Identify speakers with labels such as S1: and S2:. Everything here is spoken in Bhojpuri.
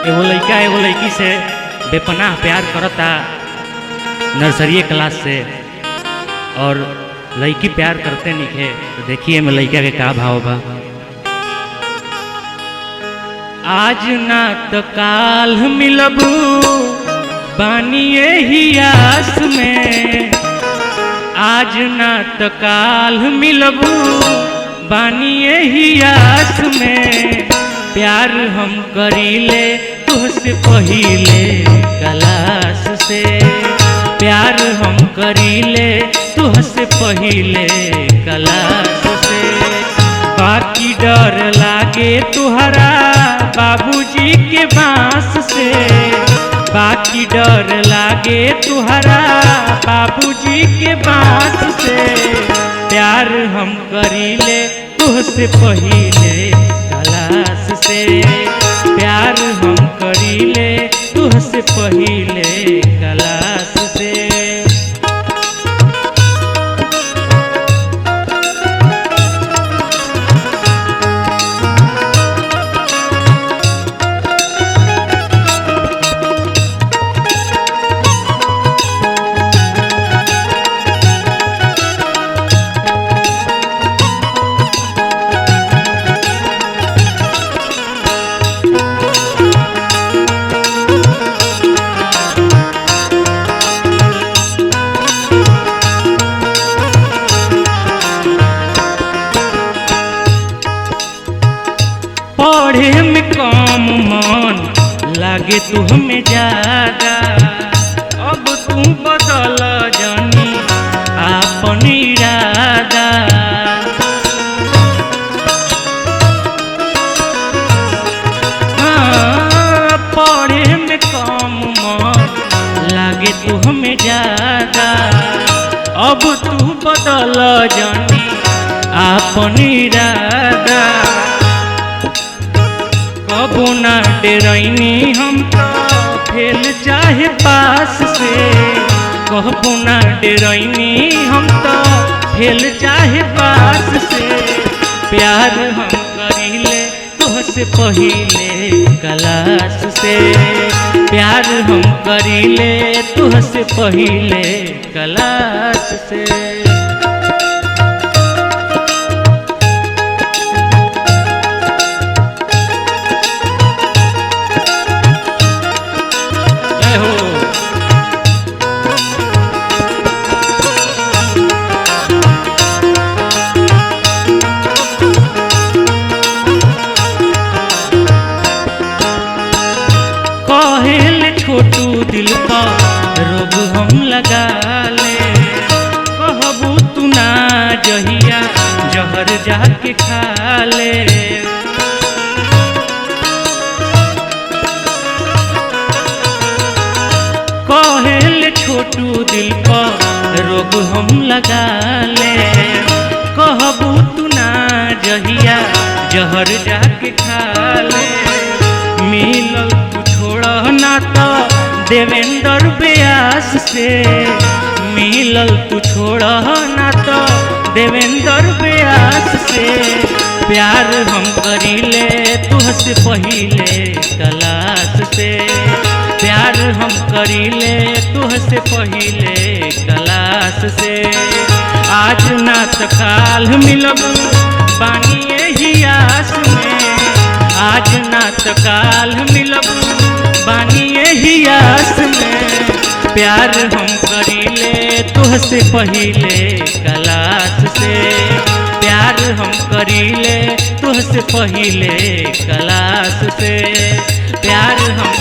S1: एगो लड़का एगो लड़की से बेपनाह प्यार करता नर्सरी क्लास से, और लड़की प्यार करते निके तो देखिए मैं लड़का के का भाव बा। आज ना तो काल मिलबू बानिए ही आस में, आज ना तो काल मिलबू बानिए ही आस में, प्यार हम करीले तुझसे पहिले क्लास से, प्यार हम करीले तुझसे पहिले क्लास से। बाकी डर लागे तुहरा बाबूजी के बांस से, बाकी डर लागे तुहरा बाबूजी के बांस से, प्यार हम करीले तुझसे पहिले क्लास से, प्यार हम करीले तुझसे पहिले क्लास से। पढ़े में कम मन लागे तू हमें ज्यादा, अब तू बदल जानी आपन इरादा। हाँ, पढ़े में कम मन लागे तू हमें ज्यादा, अब तू बदल जानी आपन इरादा। कबो ना डरैनी हम तो फेल चाहे पास से, कबो ना डरैनी हम तो फेल चाहे पास से, प्यार हम करीले तुझसे पहिले क्लास से, प्यार हम करीले तुझसे पहिले क्लास से। कहेल छोटू दिल पर रोग हम लगा ले, कहबू तू ना जहिया जहर जाके खा ले। कहेल छोटू दिल पर रोग हम लगा ले, कहबू तू ना जहिया जहर जाके खा ले। मिलल ना तो देवेंद्र व्यास से, मिलल तू छोड़ ना तो देवेंद्र व्यास से, प्यार हम करीले तुझसे पहिले क्लास से, प्यार हम करीले तुझसे पहिले क्लास से। आज ना तो काल मिलबू बानिए ही आस में, आज ना तो काल मिलबू बानिए ही आस में, प्यार हम करीले तुझसे पहिले क्लास से, प्यार हम करीले तुझसे पहिले क्लास से, प्यार हम